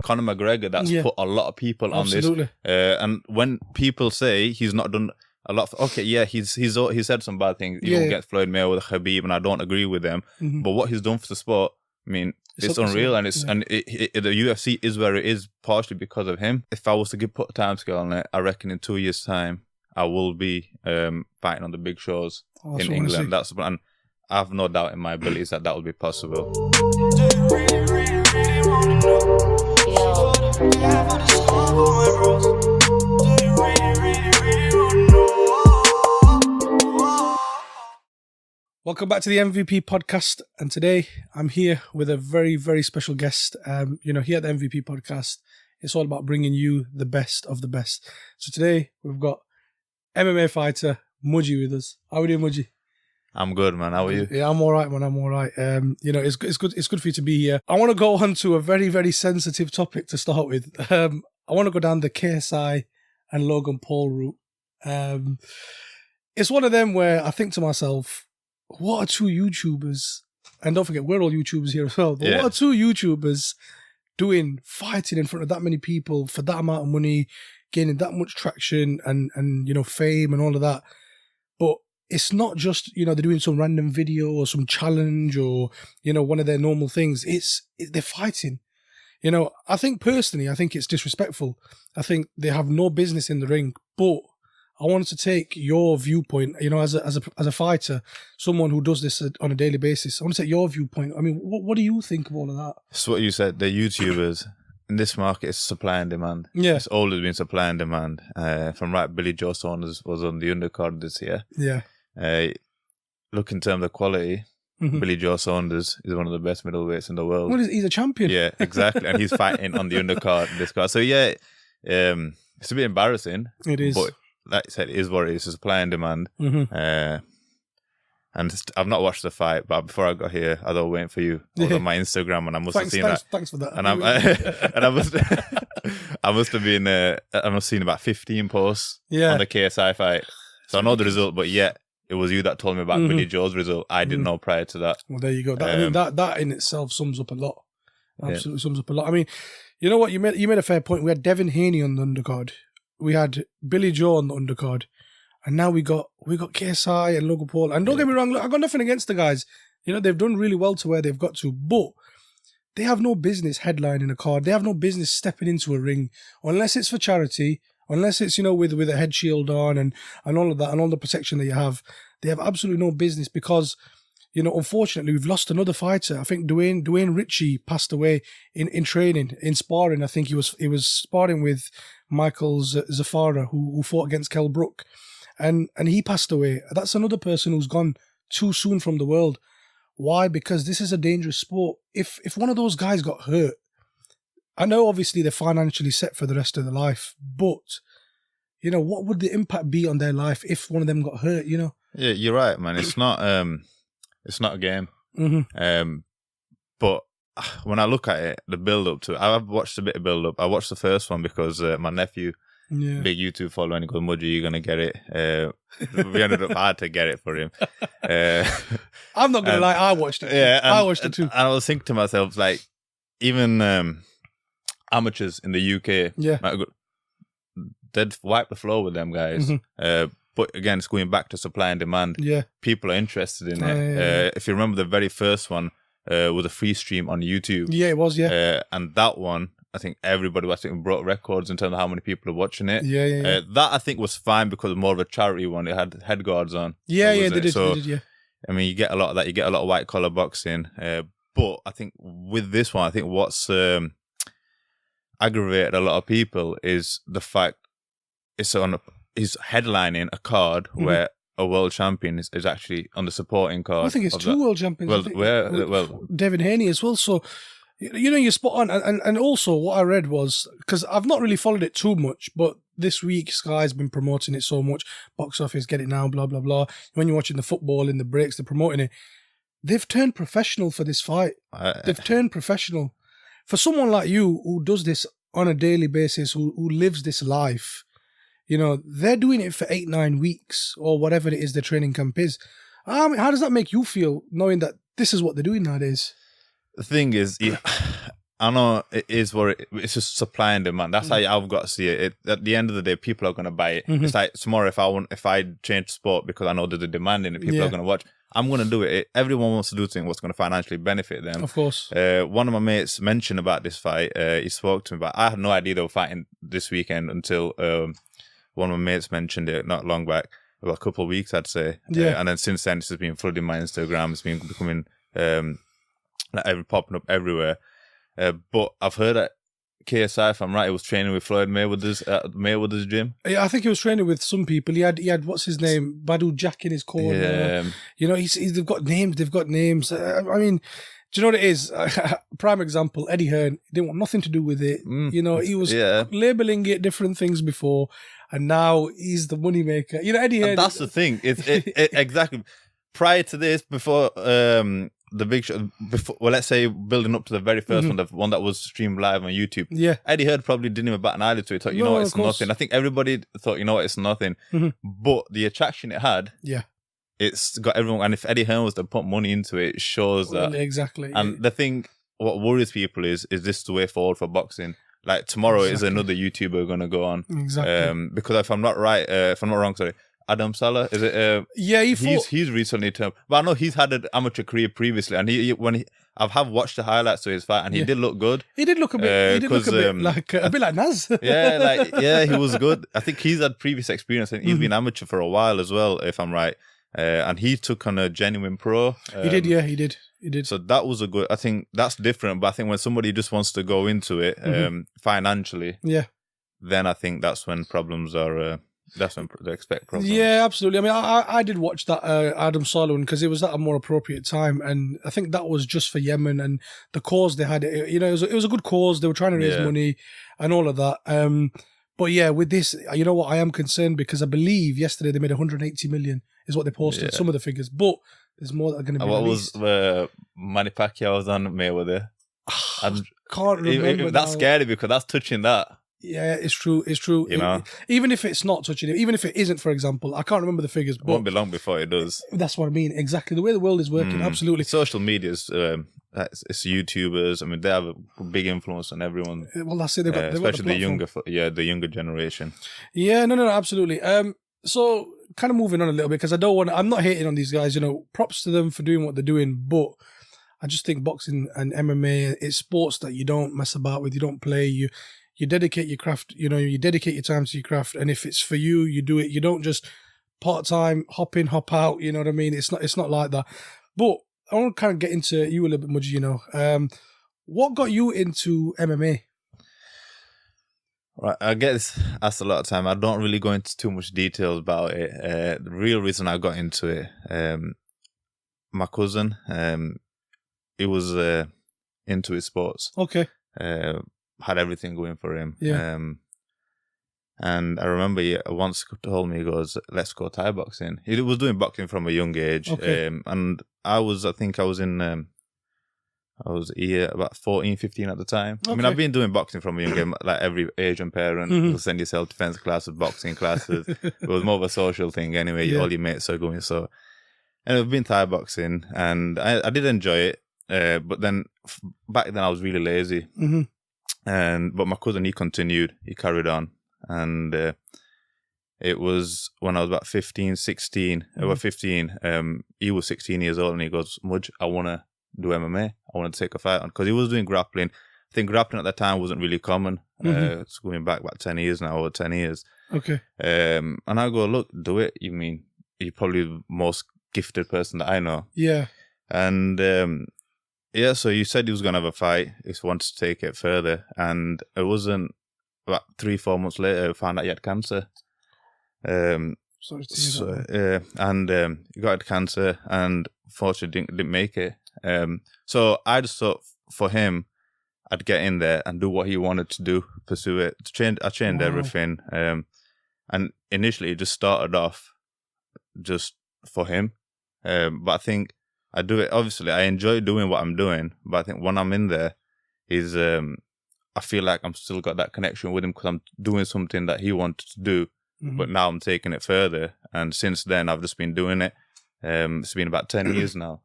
Conor McGregor that's put a lot of people on this. And when people say he's not done a lot, he said some bad things, even against Floyd Mayweather, Khabib, and I don't agree with them. But what he's done for the sport, I mean, it's unreal, and the UFC is where it is partially because of him. If I was to put a time scale on it, I reckon in 2 years' time, I will be fighting on the big shows in England. And I have no doubt in my abilities that will be possible. Welcome back to the MVP podcast, and today I'm here with a very, very special guest. Here at the MVP podcast, it's all about bringing you the best of the best. So today we've got MMA fighter Mujjy with us. How are we doing, Mujjy? I'm good, man. How are you? Yeah, I'm all right, man. I'm all right. It's good. It's good for you to be here. I want to go on to a very, very sensitive topic to start with. I want to go down the KSI and Logan Paul route. It's one of them where I think to myself, what are two YouTubers, and don't forget, we're all YouTubers here as well, but what are two YouTubers doing, fighting in front of that many people for that amount of money, gaining that much traction and fame and all of that? But it's not just, they're doing some random video or some challenge or, one of their normal things. They're fighting. I think personally, it's disrespectful. I think they have no business in the ring, but I wanted to take your viewpoint, as a fighter, someone who does this on a daily basis. I want to take your viewpoint. I mean, what do you think of all of that? It's what you said. The YouTubers in this market, it's supply and demand. Yeah, it's always been supply and demand. From Billy Joe Saunders was on the undercard this year. Yeah. Look in terms of quality. Billy Joe Saunders is one of the best middleweights in the world. Well, he's a champion. Yeah, exactly, and he's fighting on the undercard in this card. So it's a bit embarrassing. It is. But like I said, it is what it is. It's supply and demand. And I've not watched the fight, but before I got here, I was waiting for you on my Instagram, and I must have seen that. Thanks for that. And I must have seen about 15 posts on the KSI fight. So I know the result, but yet it was you that told me about Billy Joe's result. I didn't know prior to that. Well, there you go. That in itself sums up a lot. Absolutely sums up a lot. I mean, you know what? You made a fair point. We had Devin Haney on the undercard. We had Billy Joe on the undercard, and now we got KSI and Logan Paul. And don't get me wrong, look, I got nothing against the guys. They've done really well to where they've got to, but they have no business headlining a card. They have no business stepping into a ring unless it's for charity, unless it's with a head shield on and all of that and all the protection that you have. They have absolutely no business because unfortunately, we've lost another fighter. I think Dwayne Ritchie passed away in training, in sparring. I think he was sparring with Michael Zafara, who fought against Kell Brook, and he passed away. That's another person who's gone too soon from the world. Why? Because this is a dangerous sport. If one of those guys got hurt, I know obviously they're financially set for the rest of their life, but what would the impact be on their life if one of them got hurt? Yeah, you're right, man. It's not a game. But when I look at it, the build up to it, I've watched a bit of build up. I watched the first one because my nephew, big YouTube follower, and he goes, "Mujjy, you're gonna get it." We ended up hard to get it for him. I'm not gonna lie, I watched it. Yeah, I watched it too. And I was thinking to myself, like, even amateurs in the UK, they'd wipe the floor with them guys. But again, it's going back to supply and demand. Yeah, people are interested in it. If you remember, the very first one was a free stream on YouTube. Yeah, it was. Yeah, and that one, I think everybody broke records in terms of how many people are watching it. Yeah. That I think was fine because it was more of a charity one. It had head guards on. They did. Yeah. I mean, you get a lot of that. You get a lot of white collar boxing. But I think with this one, I think what's aggravated a lot of people is the fact he's headlining a card where a world champion is actually on the supporting card. I think it's two world champions. Well, Devin Haney as well. So, you're spot on. And also what I read was, because I've not really followed it too much, but this week Sky's been promoting it so much. Box office, get it now, blah, blah, blah. When you're watching the football in the breaks, they're promoting it. They've turned professional for this fight. They've turned professional. For someone like you who does this on a daily basis, who lives this life, they're doing it for 8-9 weeks or whatever it is their training camp is. How does that make you feel knowing that this is what they're doing nowadays? The thing is, I know it is what it's just supply and demand. That's how I've got to see it. At the end of the day, people are going to buy it. It's like tomorrow, if I change sport because I know there's a demand in it, people are going to watch. I'm going to do it. Everyone wants to do things what's going to financially benefit them. Of course. One of my mates mentioned about this fight. He spoke to me about. I had no idea they were fighting this weekend until one of my mates mentioned it not long back, about a couple of weeks, I'd say. Yeah. And then since then, it's just been flooding my Instagram. It's been becoming popping up everywhere. But I've heard that KSI, if I'm right, he was training with Floyd Mayweather's gym. Yeah, I think he was training with some people. He had what's his name, Badu Jack in his corner. Yeah. You know, they've got names. I mean, do you know what it is? Prime example, Eddie Hearn didn't want nothing to do with it. You know, he was labeling it different things before, and now he's the money maker. You know, Eddie Hearn. And that's the thing. Exactly. Prior to this, before the big show, let's say building up to the very first one, the one that was streamed live on YouTube. Yeah, Eddie Hearn probably didn't even bat an eyelid to it. Thought, you know what, it's nothing. I think everybody thought, you know what, it's nothing. But the attraction it had, it's got everyone. And if Eddie Hearn was to put money into it, it shows that exactly. And the thing, what worries people is this the way forward for boxing? Like tomorrow is another YouTuber going to go on. Exactly. Because if I'm not wrong, sorry. Adam Salah, is it? Yeah, he's recently turned, but I know he's had an amateur career previously, and I've watched the highlights of his fight, and he did look good. He did look a bit. A bit like Naz. He was good. I think he's had previous experience, and he's been amateur for a while as well, if I'm right. And he took on a genuine pro. He did. So that was a good. I think that's different. But I think when somebody just wants to go into it financially, then I think that's when problems are. That's when they expect problems. Yeah, absolutely. I mean, I did watch that Adam Salah one because it was at a more appropriate time, and I think that was just for Yemen and the cause they had. You know, it was a good cause. They were trying to raise money and all of that. But yeah, with this, you know what? I am concerned because I believe yesterday they made 180 million is what they posted. Some of the figures, but the's more that are going to be released. What was Manny Pacquiao was on Mayweather? I can't remember. That's scary because that's touching that. Yeah, it's true. You know, even if it's not touching it, even if it isn't, for example, I can't remember the figures. But it won't be long before it does. That's what I mean. Exactly the way the world is working. Absolutely. Social media is it's YouTubers. I mean, they have a big influence on everyone. Well, that's it. They've got especially the younger generation. Yeah, no, absolutely. So kind of moving on a little bit because I'm not hating on these guys. You know, props to them for doing what they're doing, but I just think boxing and MMA, it's sports that you don't mess about with. You don't play. You dedicate your craft, you know, you dedicate your time to your craft. And if it's for you, you do it. You don't just part-time, hop in, hop out. You know what I mean? It's not like that. But I want to kind of get into you a little bit, Mujjy, you know. What got you into MMA? Right, I get this asked a lot of time. I don't really go into too much details about it. The real reason I got into it, my cousin, he was into his sports. Okay. Had everything going for him. Yeah. And I remember he once told me, he goes, let's go Thai boxing. He was doing boxing from a young age. Okay. And I was about 14, 15 at the time. Okay. I mean, I've been doing boxing from a young age, like every Asian parent will send you self-defense classes, boxing classes. It was more of a social thing anyway. All your mates are going. So, and I've been Thai boxing and I did enjoy it. But then back then I was really lazy. But my cousin, he carried on. And it was when I was about 15, 16, about 15, he was 16 years old and he goes, Mujj, I want to do MMA. I want to take a fight on. Because he was doing grappling. I think grappling at that time wasn't really common. It's going back about 10 years now, over 10 years. Okay. And I go, look, do it. You mean, you're probably the most gifted person that I know. Yeah. And so you said he was going to have a fight. He wanted to take it further. And it wasn't about 3-4 months later, I found out he had cancer. Sorry to hear that. He got cancer and fortunately didn't make it. So I just thought for him, I'd get in there and do what he wanted to do, pursue it. I changed everything. And initially it just started off just for him. But I think I do it, obviously I enjoy doing what I'm doing, but I think when I'm in there is, I feel like I'm still got that connection with him because I'm doing something that he wanted to do, but now I'm taking it further. And since then I've just been doing it. It's been about 10 years now.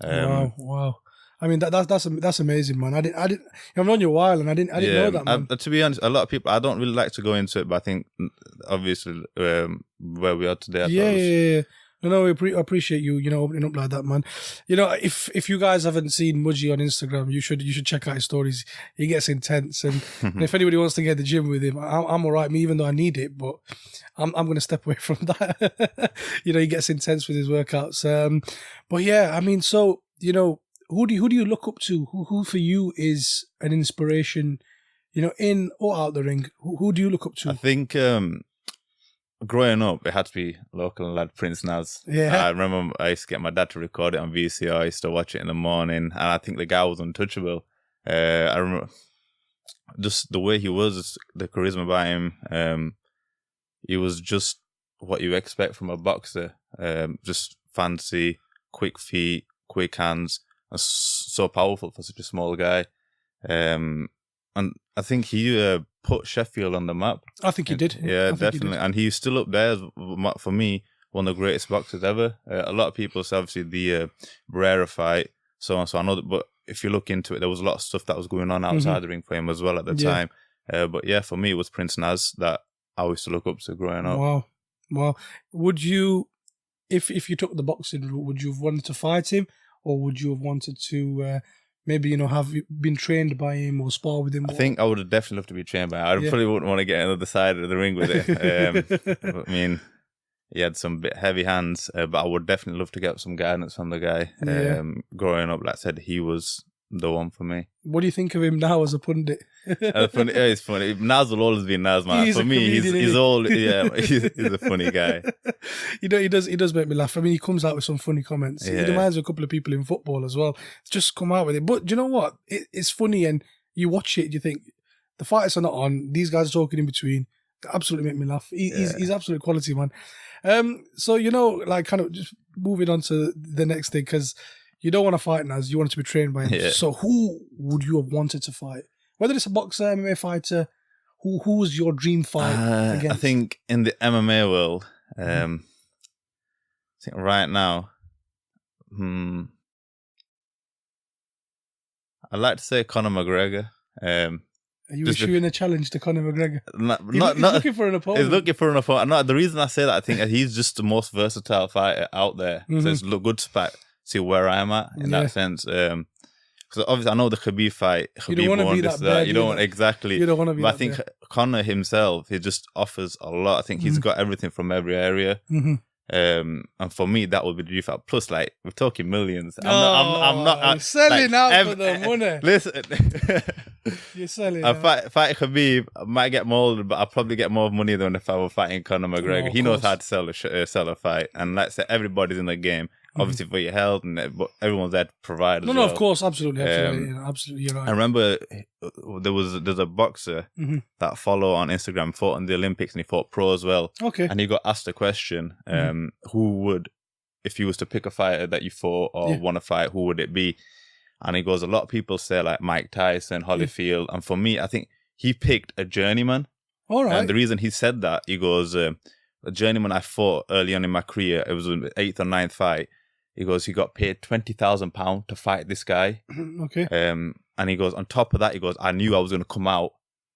Wow. I mean, that's amazing, man. I didn't. I've known you a while, and I didn't know that, man. To be honest, a lot of people, I don't really like to go into it, but I think obviously where we are today. Yeah. No, I appreciate you, opening up like that, man. If you guys haven't seen Mujjy on Instagram, you should check out his stories. He gets intense, and if anybody wants to get the gym with him, I'm all right. Me, even though I need it, but I'm going to step away from that. He gets intense with his workouts. But yeah, I mean, so who do you look up to? Who for you is an inspiration? In or out the ring, who do you look up to? I think. Growing up, it had to be local lad Prince Naz. Yeah. I remember I used to get my dad to record it on VCR. I used to watch it in the morning, and I think the guy was untouchable. I remember just the way he was, the charisma about him. He was just what you expect from a boxer. Just fancy, quick feet, quick hands, and so powerful for such a small guy. And I think he put Sheffield on the map. I think he did. Yeah, definitely. And he's still up there, for me, one of the greatest boxers ever. A lot of people say, obviously, the Barrera fight, so on. So I know that, but if you look into it, there was a lot of stuff that was going on outside the ring for him as well at the time. But yeah, for me, it was Prince Naz that I used to look up to growing up. Wow. Would you, if you took the boxing route, would you have wanted to fight him, or would you have wanted to... maybe, have been trained by him or spar with him? I think I would have definitely loved to be trained by him. I probably wouldn't want to get on the other side of the ring with it. But, I mean, he had some bit heavy hands, but I would definitely love to get some guidance from the guy. Growing up, like I said, he was the one for me. What do you think of him now as a pundit? It's funny. Naz will always be Naz, man. For me, he's a funny guy. He does make me laugh. I mean, he comes out with some funny comments. He reminds me of a couple of people in football as well. Just come out with it. But do you know what? It's funny, and you watch it and you think, the fights are not on. These guys are talking in between. They absolutely make me laugh. He's absolute quality, man. So, kind of just moving on to the next thing, because you don't want to fight Naz, you want to be trained by him. Yeah. So who would you have wanted to fight? Whether it's a boxer, MMA fighter, who was your dream fight against? I think in the MMA world, I think right now, I'd like to say Conor McGregor. Are you issuing a challenge to Conor McGregor? He's looking for an opponent. He's looking for an opponent. No, the reason I say that, I think he's just the most versatile fighter out there. So it's good to see where I'm at in that sense. Because obviously I know the Khabib fight. You don't want to be that bad. You don't want exactly. You don't want to be. But I think Conor himself, he just offers a lot. I think he's got everything from every area. And for me, that would be the dream fight. Plus, like, we're talking millions. I'm not selling out for the money. Listen, you're selling. Fight Khabib, I might get more, but I'll probably get more money than if I were fighting Conor McGregor. He knows how to sell a fight, and like I said, everybody's in the game. Obviously for your health, but everyone's there to provide as well. No, of course, absolutely. You're right. I remember there's a boxer that I follow on Instagram, fought in the Olympics, and he fought pro as well. Okay. And he got asked a question, who would, if you was to pick a fighter that you fought or want to fight, who would it be? And he goes, a lot of people say like Mike Tyson, Holyfield. And for me, I think he picked a journeyman. All right. And the reason he said that, he goes, a journeyman I fought early on in my career, it was an 8th or 9th fight. He goes, he got paid £20,000 to fight this guy. Okay. And he goes, on top of that, he goes, I knew I was going to come out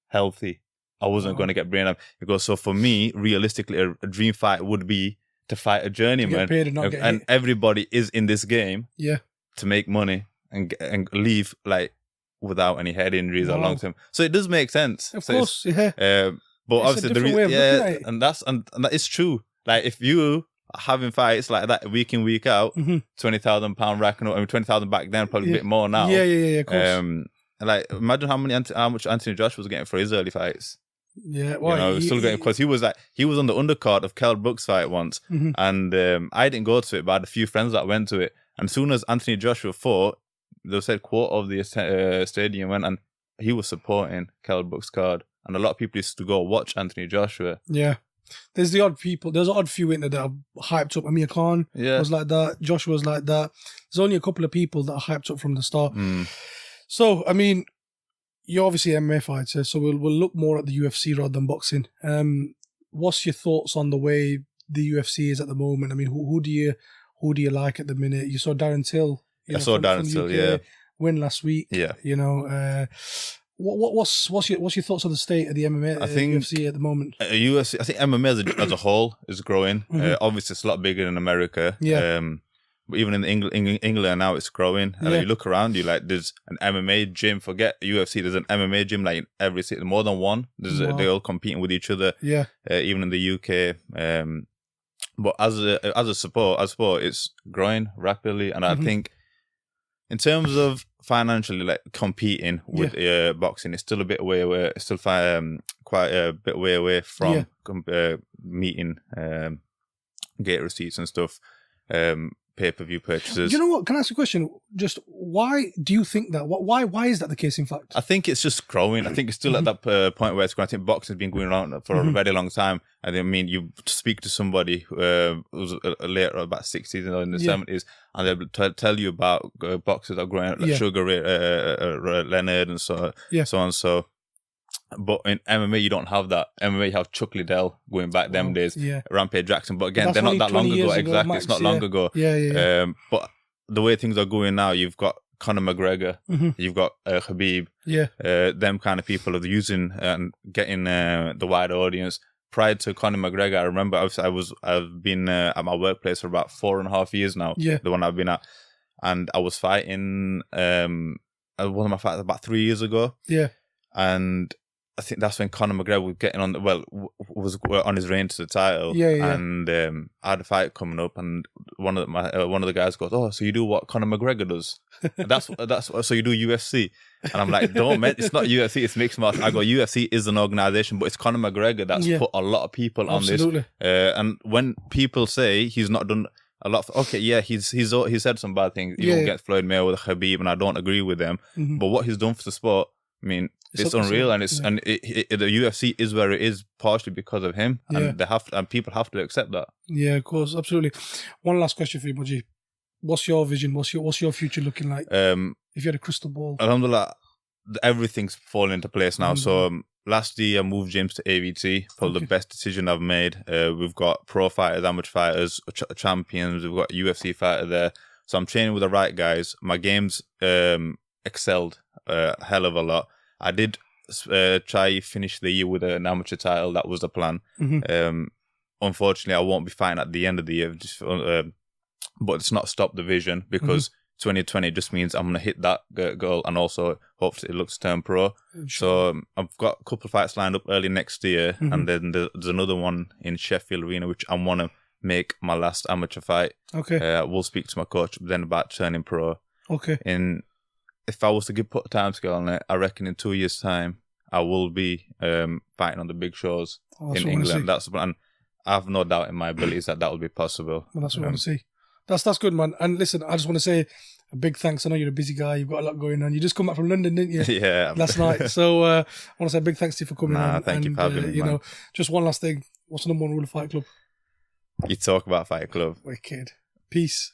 healthy. I wasn't going to get brain damage. He goes, so for me, realistically, a dream fight would be to fight a journeyman. To get paid and not get hit. Everybody is in this game to make money and leave like without any head injuries or long term. So it does make sense. Of course, but it's obviously the reason, and that is true. Like if you having fights like that week in, week out, £20,000 racking up. I mean, 20,000 back then, probably a bit more now. Yeah, of course. Like, imagine how much Anthony Joshua was getting for his early fights. Yeah, well, still getting, because he was on the undercard of Kell Brook's fight once, and I didn't go to it, but I had a few friends that went to it. And as soon as Anthony Joshua fought, they said quarter of the stadium went, and he was supporting Kell Brook's card, and a lot of people used to go watch Anthony Joshua. Yeah. There's the odd people. There's an odd few in there that are hyped up. Amir Khan was like that. Joshua was like that. There's only a couple of people that are hyped up from the start. So, I mean, you're obviously an MMA fighter, so we'll look more at the UFC rather than boxing. What's your thoughts on the way the UFC is at the moment? I mean, who do you like at the minute? You saw Darren Till. I saw Darren Till, yeah. win last week. Yeah. You know, what's your thoughts on the state of the MMA, I think UFC at the moment? UFC, I think MMA as a whole is growing. Obviously, it's a lot bigger in America. Yeah. But even in England now, it's growing. And you look around you, like there's an MMA gym. Forget UFC. There's an MMA gym like in every city, more than one. They're all competing with each other. Yeah. Even in the UK. But as a sport, it's growing rapidly, and I think in terms of financially, like competing with boxing, it's still a bit away. It's still quite a bit way away from meeting gate receipts and stuff. Pay-per-view purchases. You know what? Can I ask you a question? Just why do you think that? Why is that the case? In fact, I think it's just growing. I think it's still at that point where it's growing. I think boxing has been going around for a very long time. And I mean, you speak to somebody who was later, about 60s or in the 70s, and they'll tell you about boxers that are growing, like Sugar Ray Leonard and so on. So. But in MMA, you don't have that. MMA, you have Chuck Liddell going back them days, Rampage Jackson. But again, they're not that long ago. Exactly, Max, it's not long ago. But the way things are going now, you've got Conor McGregor, you've got Khabib, them kind of people are using and getting the wider audience. Prior to Conor McGregor, I remember I've been at my workplace for about 4.5 years now. The one I've been at, and I was fighting one of my fights about 3 years ago. And I think that's when Conor McGregor was getting on. Was on his reign to the title, and I had a fight coming up, and one of the guys goes, "Oh, so you do what Conor McGregor does? that's so you do UFC?" And I'm like, "Don't, man, it's not UFC, it's mixed martial." I go, "UFC is an organization, but it's Conor McGregor that's put a lot of people on this." And when people say he's not done a lot, he said some bad things. You don't get Floyd Mayweather, Khabib, and I don't agree with them. But what he's done for the sport, I mean, it's unreal, and the UFC is where it is partially because of him, and people have to accept that. Yeah, of course, absolutely. One last question for you, Mujjy. What's your vision? What's your future looking like? If you had a crystal ball, Alhamdulillah, everything's falling into place now. So last year I moved gyms to AVT, probably the best decision I've made. We've got pro fighters, amateur fighters, champions. We've got a UFC fighter there. So I'm training with the right guys. My games excelled a hell of a lot. I did try finish the year with an amateur title. That was the plan. Unfortunately, I won't be fighting at the end of the year. But it's not stopped the vision, because 2020 just means I'm going to hit that goal, and also hopefully it looks to turn pro. So I've got a couple of fights lined up early next year, and then there's another one in Sheffield Arena, which I want to make my last amateur fight. We'll speak to my coach then about turning pro. If I was to put a time scale on it, I reckon in 2 years' time, I will be fighting on the big shows in England. And I have no doubt in my abilities that will be possible. Well, that's what I want to see. That's good, man. And listen, I just want to say a big thanks. I know you're a busy guy. You've got a lot going on. You just come back from London, didn't you? Yeah. Last night. So I want to say a big thanks to you for coming on. Thank you for having me, you know, just one last thing. What's the number one rule of Fight Club? You talk about Fight Club. Wicked. Peace.